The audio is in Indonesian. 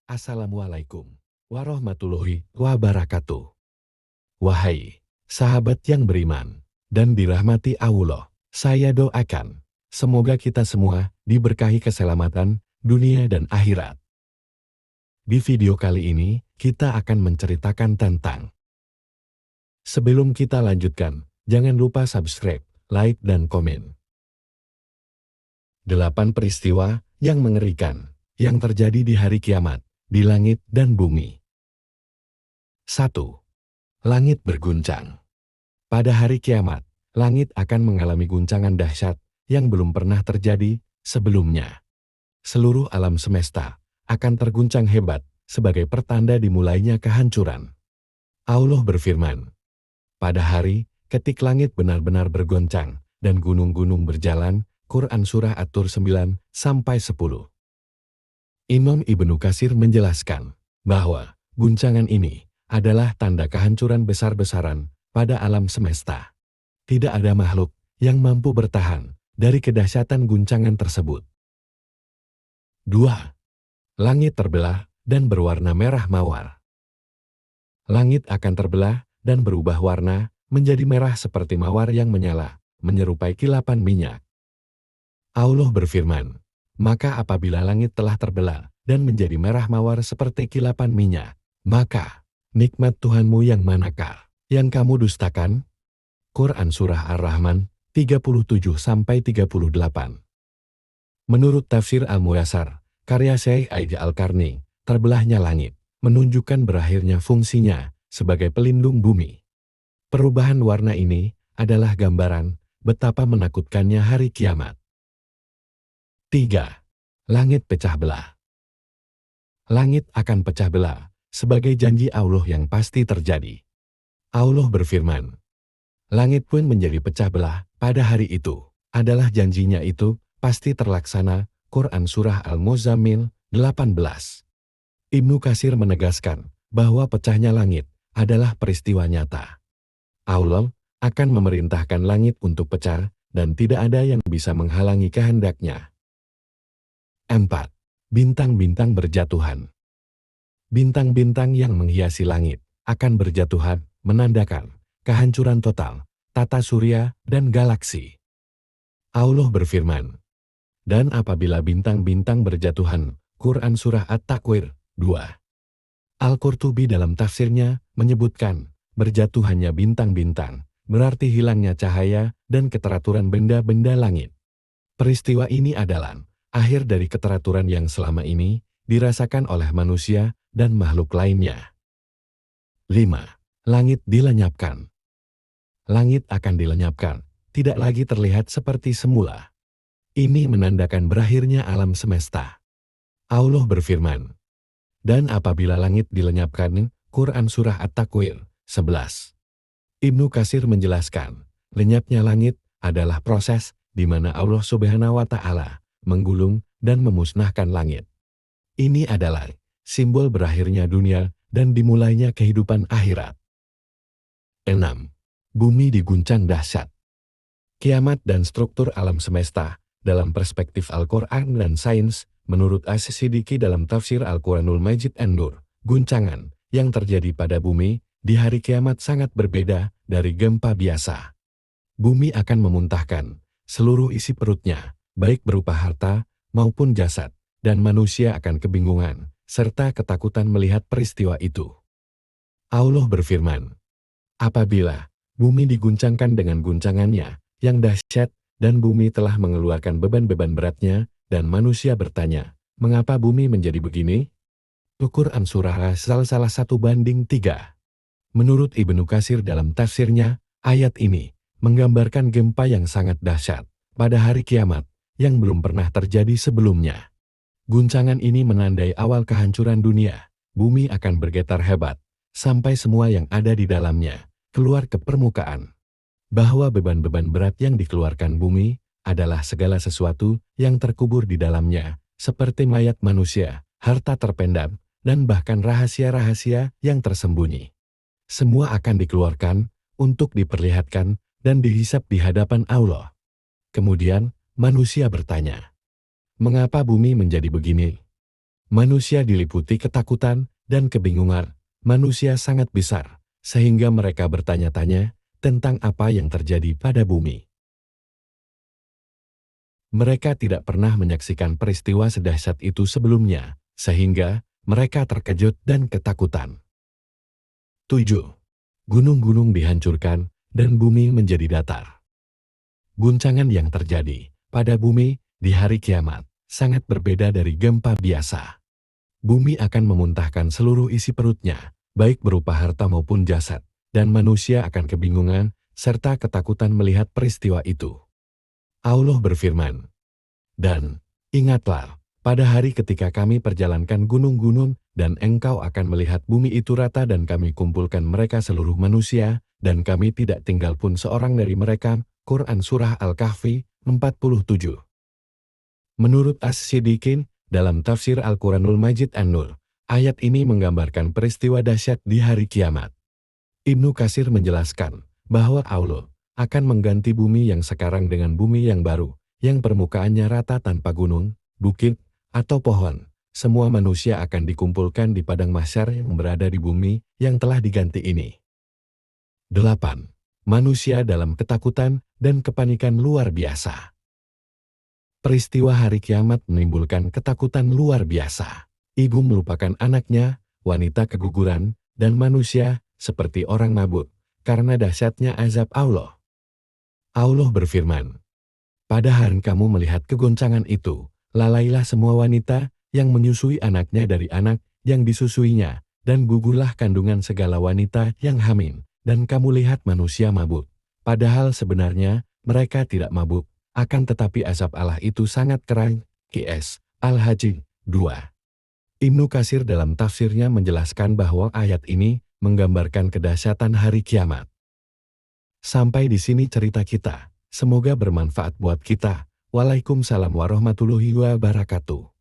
Assalamualaikum warahmatullahi wabarakatuh. Wahai sahabat yang beriman dan dirahmati Allah, saya doakan semoga kita semua diberkahi keselamatan dunia dan akhirat. Di video kali ini, kita akan menceritakan tentang. Sebelum kita lanjutkan, jangan lupa subscribe, like, dan komen. 8 peristiwa yang mengerikan yang terjadi di hari kiamat, di langit dan bumi. 1. Langit berguncang. Pada hari kiamat, langit akan mengalami guncangan dahsyat yang belum pernah terjadi sebelumnya. Seluruh alam semesta akan terguncang hebat sebagai pertanda dimulainya kehancuran. Allah berfirman, pada hari ketika langit benar-benar bergoncang dan gunung-gunung berjalan, Quran Surah At-Tur 9-10. Imam Ibnu Katsir menjelaskan bahwa guncangan ini adalah tanda kehancuran besar-besaran pada alam semesta. Tidak ada makhluk yang mampu bertahan dari kedahsyatan guncangan tersebut. 2. Langit terbelah dan berwarna merah mawar. Langit akan terbelah dan berubah warna menjadi merah seperti mawar yang menyala, menyerupai kilapan minyak. Allah berfirman, maka apabila langit telah terbelah dan menjadi merah mawar seperti kilapan minyak, maka nikmat Tuhanmu yang manakah yang kamu dustakan? Quran Surah Ar-Rahman 37-38. Menurut tafsir Al-Muyassar, karya Syekh Aidil Al-Qarni, terbelahnya langit menunjukkan berakhirnya fungsinya sebagai pelindung bumi. Perubahan warna ini adalah gambaran betapa menakutkannya hari kiamat. 3. Langit pecah belah. Langit akan pecah belah sebagai janji Allah yang pasti terjadi. Allah berfirman, langit pun menjadi pecah belah pada hari itu, adalah janjinya itu pasti terlaksana. Quran Surah Al-Muzammil 18. Ibnu Katsir menegaskan bahwa pecahnya langit adalah peristiwa nyata. Allah akan memerintahkan langit untuk pecah dan tidak ada yang bisa menghalangi kehendaknya. 4. Bintang-bintang berjatuhan. Bintang-bintang yang menghiasi langit akan berjatuhan, menandakan kehancuran total tata surya dan galaksi. Allah berfirman, dan apabila bintang-bintang berjatuhan, Quran Surah At-Takwir 2. Al-Qurtubi dalam tafsirnya menyebutkan, berjatuhannya bintang-bintang berarti hilangnya cahaya dan keteraturan benda-benda langit. Peristiwa ini adalah akhir dari keteraturan yang selama ini dirasakan oleh manusia dan makhluk lainnya. 5. Langit dilenyapkan. Langit akan dilenyapkan, tidak lagi terlihat seperti semula. Ini menandakan berakhirnya alam semesta. Allah berfirman, dan apabila langit dilenyapkan, Quran Surah At-Takwir 11. Ibnu Katsir menjelaskan, lenyapnya langit adalah proses di mana Allah Subhanahu wa Ta'ala menggulung dan memusnahkan langit. Ini adalah simbol berakhirnya dunia dan dimulainya kehidupan akhirat. 6. Bumi diguncang dahsyat. Kiamat dan struktur alam semesta dalam perspektif Al-Quran dan sains, menurut As-Siddiqi dalam tafsir Al-Quranul Majid An-Nur, guncangan yang terjadi pada bumi di hari kiamat sangat berbeda dari gempa biasa. Bumi akan memuntahkan seluruh isi perutnya, baik berupa harta maupun jasad, dan manusia akan kebingungan serta ketakutan melihat peristiwa itu. Allah berfirman, apabila bumi diguncangkan dengan guncangannya yang dahsyat dan bumi telah mengeluarkan beban-beban beratnya, dan manusia bertanya, mengapa bumi menjadi begini? Quran Surah As-Sal 1:3. Menurut Ibnu Katsir dalam tafsirnya, ayat ini menggambarkan gempa yang sangat dahsyat pada hari kiamat yang belum pernah terjadi sebelumnya. Guncangan ini menandai awal kehancuran dunia. Bumi akan bergetar hebat, sampai semua yang ada di dalamnya keluar ke permukaan. Bahwa beban-beban berat yang dikeluarkan bumi adalah segala sesuatu yang terkubur di dalamnya, seperti mayat manusia, harta terpendam, dan bahkan rahasia-rahasia yang tersembunyi. Semua akan dikeluarkan untuk diperlihatkan dan dihisap di hadapan Allah. Kemudian, manusia bertanya, mengapa bumi menjadi begini? Manusia diliputi ketakutan dan kebingungan. Manusia sangat besar, sehingga mereka bertanya-tanya tentang apa yang terjadi pada bumi. Mereka tidak pernah menyaksikan peristiwa sedahsyat itu sebelumnya, sehingga mereka terkejut dan ketakutan. 7. Gunung-gunung dihancurkan dan bumi menjadi datar. Guncangan yang terjadi pada bumi di hari kiamat sangat berbeda dari gempa biasa. Bumi akan memuntahkan seluruh isi perutnya, baik berupa harta maupun jasad, dan manusia akan kebingungan serta ketakutan melihat peristiwa itu. Allah berfirman, "Dan ingatlah, pada hari ketika kami perjalankan gunung-gunung dan engkau akan melihat bumi itu rata dan kami kumpulkan mereka seluruh manusia, dan kami tidak tinggal pun seorang dari mereka." Quran Surah Al-Kahfi 47. Menurut As-Siddiqin, dalam tafsir Al-Quranul Majid An-Nur, ayat ini menggambarkan peristiwa dahsyat di hari kiamat. Ibnu Katsir menjelaskan bahwa Allah akan mengganti bumi yang sekarang dengan bumi yang baru, yang permukaannya rata tanpa gunung, bukit, atau pohon. Semua manusia akan dikumpulkan di padang mahsyar yang berada di bumi yang telah diganti ini. 8. Manusia dalam ketakutan dan kepanikan luar biasa. Peristiwa hari kiamat menimbulkan ketakutan luar biasa. Ibu melupakan anaknya, wanita keguguran, dan manusia seperti orang mabuk, karena dahsyatnya azab Allah. Allah berfirman, "Pada hari kamu melihat kegoncangan itu, lalailah semua wanita yang menyusui anaknya dari anak yang disusuinya, dan gugurlah kandungan segala wanita yang hamil, dan kamu lihat manusia mabuk. Padahal sebenarnya mereka tidak mabuk, akan tetapi azab Allah itu sangat keras." QS Al-Hajj 2. Ibnu Katsir dalam tafsirnya menjelaskan bahwa ayat ini menggambarkan kedahsyatan hari kiamat. Sampai di sini cerita kita. Semoga bermanfaat buat kita. Waalaikumsalam warahmatullahi wabarakatuh.